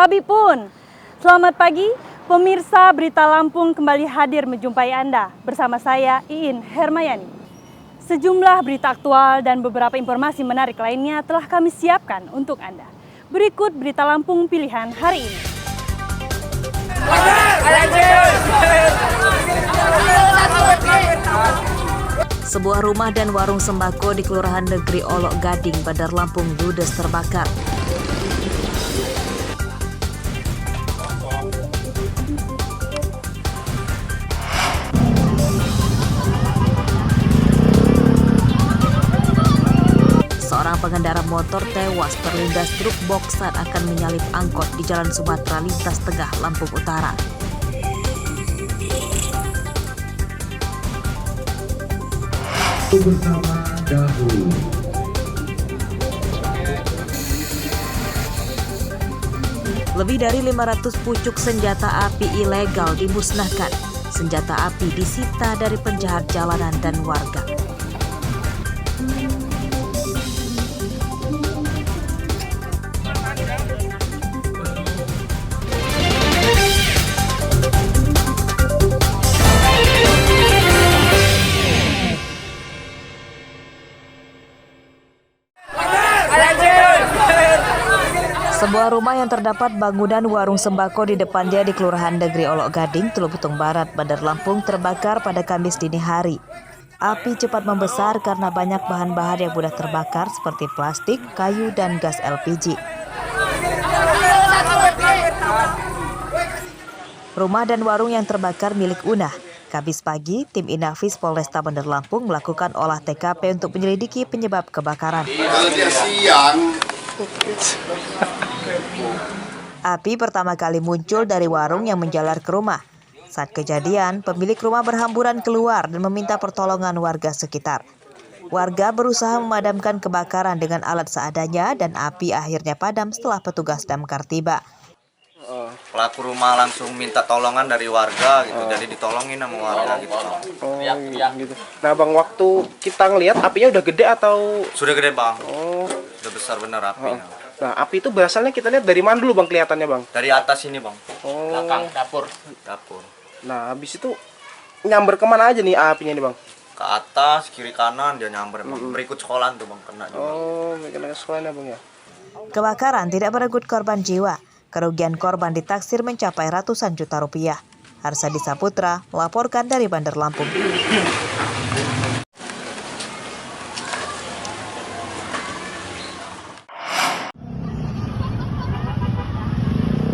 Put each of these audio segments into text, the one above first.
Babi pun. Selamat pagi, pemirsa Berita Lampung kembali hadir menjumpai Anda bersama saya Iin Hermayani. Sejumlah berita aktual dan beberapa informasi menarik lainnya telah kami siapkan untuk Anda. Berikut Berita Lampung pilihan hari ini. Sebuah rumah dan warung sembako di Kelurahan Negeri Olok Gading, Bandar Lampung ludes terbakar. Seorang pengendara motor tewas terlindas truk box saat akan menyalip angkot di Jalan Sumatera Lintas Tengah, Lampung Utara. Bersama dahulu. Lebih dari 500 pucuk senjata api ilegal dimusnahkan. Senjata api disita dari penjahat jalanan dan warga. Sebuah rumah yang terdapat bangunan warung sembako di depannya di Kelurahan Negeri Olok Gading, Teluk Betung Barat, Bandar Lampung terbakar pada Kamis dini hari. Api cepat membesar karena banyak bahan-bahan yang mudah terbakar seperti plastik, kayu, dan gas LPG. Rumah dan warung yang terbakar milik Unah. Kamis pagi, tim Inafis Polresta Bandar Lampung melakukan olah TKP untuk menyelidiki penyebab kebakaran. Api pertama kali muncul dari warung yang menjalar ke rumah. Saat kejadian, pemilik rumah berhamburan keluar dan meminta pertolongan warga sekitar. Warga berusaha memadamkan kebakaran dengan alat seadanya dan api akhirnya padam setelah petugas damkar tiba. Pelaku rumah langsung minta tolongan dari warga gitu, jadi ditolongin sama warga gitu. Gitu. Nah bang, waktu kita ngelihat apinya udah gede atau? Sudah gede bang, udah besar bener apinya. Nah api itu berasalnya kita lihat dari mana dulu bang kelihatannya bang? Dari atas ini bang, Belakang dapur. Nah habis itu nyamber kemana aja nih apinya nih bang? Ke atas, kiri kanan dia nyamber bang. Berikut sekolahan tuh bang, kena juga. Kena sekolahnya bang ya. Kebakaran tidak merenggut korban jiwa. Kerugian korban ditaksir mencapai ratusan juta rupiah. Harsadi Saputra melaporkan dari Bandar Lampung.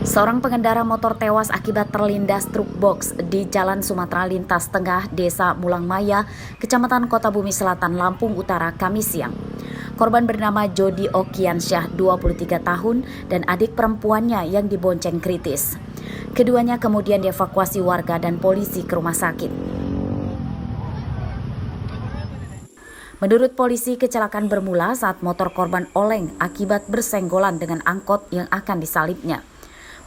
Seorang pengendara motor tewas akibat terlindas truk box di Jalan Sumatera Lintas Tengah, Desa Mulangmaya, Kecamatan Kota Bumi Selatan, Lampung Utara, Kamis siang. Korban bernama Jody Okiansyah, 23 tahun, dan adik perempuannya yang dibonceng kritis. Keduanya kemudian dievakuasi warga dan polisi ke rumah sakit. Menurut polisi, kecelakaan bermula saat motor korban oleng akibat bersenggolan dengan angkot yang akan disalipnya.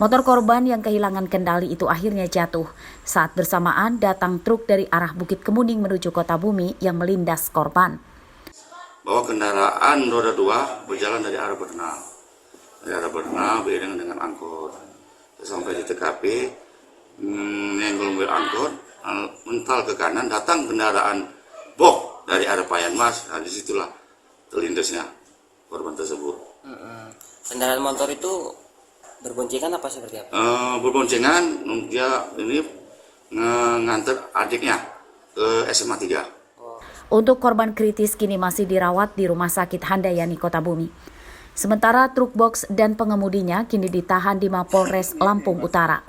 Motor korban yang kehilangan kendali itu akhirnya jatuh. Saat bersamaan datang truk dari arah Bukit Kemuning menuju Kota Bumi yang melindas korban. Bahwa kendaraan roda 2 berjalan dari arah Bernal. Dari arah Bernal beriringan dengan angkot. Sampai di TKP, menyenggol mobil angkot, mental ke kanan, datang kendaraan box dari arah Payan Mas. Nah, disitulah terlindasnya korban tersebut. Kendaraan motor itu berboncengan apa seperti apa? Berboncengan, dia ini nganter adiknya ke SMA 3. Untuk korban kritis kini masih dirawat di Rumah Sakit Handayani Kota Bumi. Sementara truk box dan pengemudinya kini ditahan di Mapolres Lampung Utara.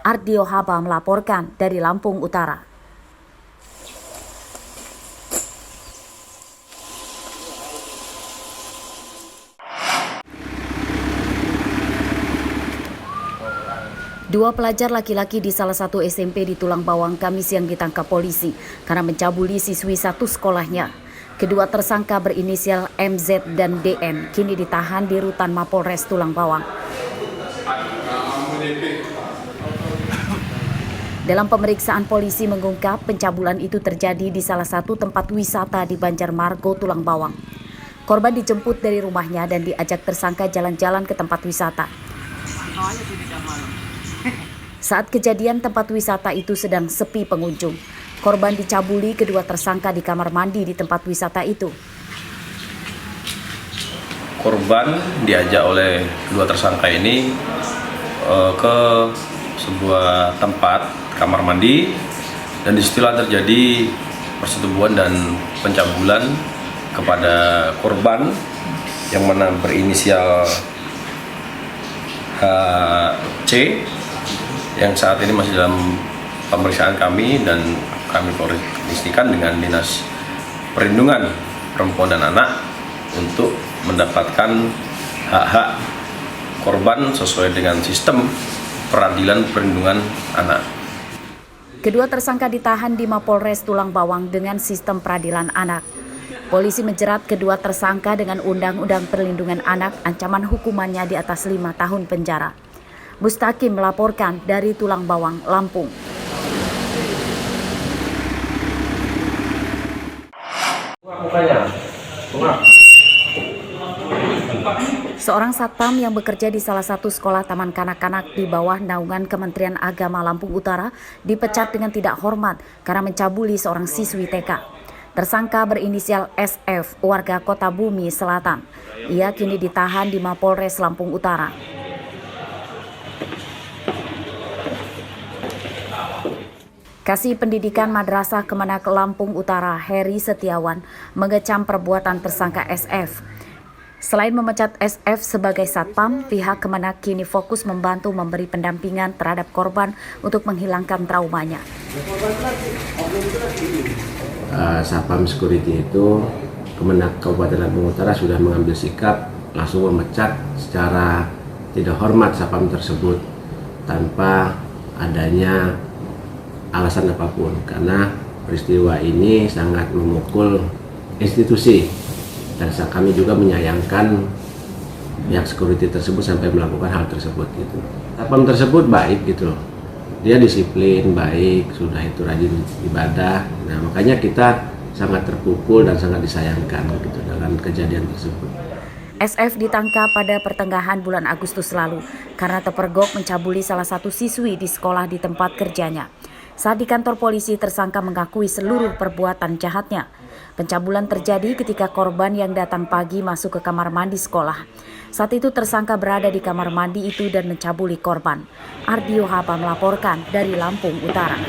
Ardio Haba melaporkan dari Lampung Utara. Dua pelajar laki-laki di salah satu SMP di Tulang Bawang Kamis siang ditangkap polisi karena mencabuli siswi satu sekolahnya. Kedua tersangka berinisial MZ dan DN kini ditahan di rutan Mapolres Tulang Bawang. Dalam pemeriksaan, polisi mengungkap pencabulan itu terjadi di salah satu tempat wisata di Banjarmargo, Tulang Bawang. Korban dijemput dari rumahnya dan diajak tersangka jalan-jalan ke tempat wisata. Saat kejadian tempat wisata itu sedang sepi pengunjung. Korban dicabuli kedua tersangka di kamar mandi di tempat wisata itu. Korban diajak oleh kedua tersangka ini ke sebuah tempat kamar mandi, dan disitulah terjadi persetubuhan dan pencabulan kepada korban yang mana berinisial HC yang saat ini masih dalam pemeriksaan kami, dan kami koordinasikan dengan Dinas Perlindungan Perempuan dan Anak untuk mendapatkan hak-hak korban sesuai dengan sistem peradilan perlindungan anak. Kedua tersangka ditahan di Mapolres Tulang Bawang dengan sistem peradilan anak. Polisi menjerat kedua tersangka dengan Undang-Undang Perlindungan Anak, ancaman hukumannya di atas 5 tahun penjara. Mustaqim melaporkan dari Tulang Bawang, Lampung. Seorang satpam yang bekerja di salah satu sekolah taman kanak-kanak di bawah naungan Kementerian Agama Lampung Utara dipecat dengan tidak hormat karena mencabuli seorang siswi TK. Tersangka berinisial SF, warga Kota Bumi Selatan. Ia kini ditahan di Mapolres Lampung Utara. Kasih Pendidikan Madrasah Kemenak Lampung Utara, Heri Setiawan, mengecam perbuatan tersangka SF. Selain memecat SF sebagai satpam, pihak Kemenak kini fokus membantu memberi pendampingan terhadap korban untuk menghilangkan traumanya. Satpam Security itu Kemenak Kabupaten Lampung Utara sudah mengambil sikap langsung memecat secara tidak hormat satpam tersebut tanpa adanya alasan apapun, karena peristiwa ini sangat memukul institusi. Dan kami juga menyayangkan pihak security tersebut sampai melakukan hal tersebut gitu. Satpam tersebut baik gitu loh. Dia disiplin, baik, sudah itu rajin ibadah. Nah, makanya kita sangat terpukul dan sangat disayangkan gitu dengan kejadian tersebut. SF ditangkap pada pertengahan bulan Agustus lalu karena terpergok mencabuli salah satu siswi di sekolah di tempat kerjanya. Saat di kantor polisi, tersangka mengakui seluruh perbuatan jahatnya. Pencabulan terjadi ketika korban yang datang pagi masuk ke kamar mandi sekolah. Saat itu tersangka berada di kamar mandi itu dan mencabuli korban. Ardio Hapa melaporkan dari Lampung Utara.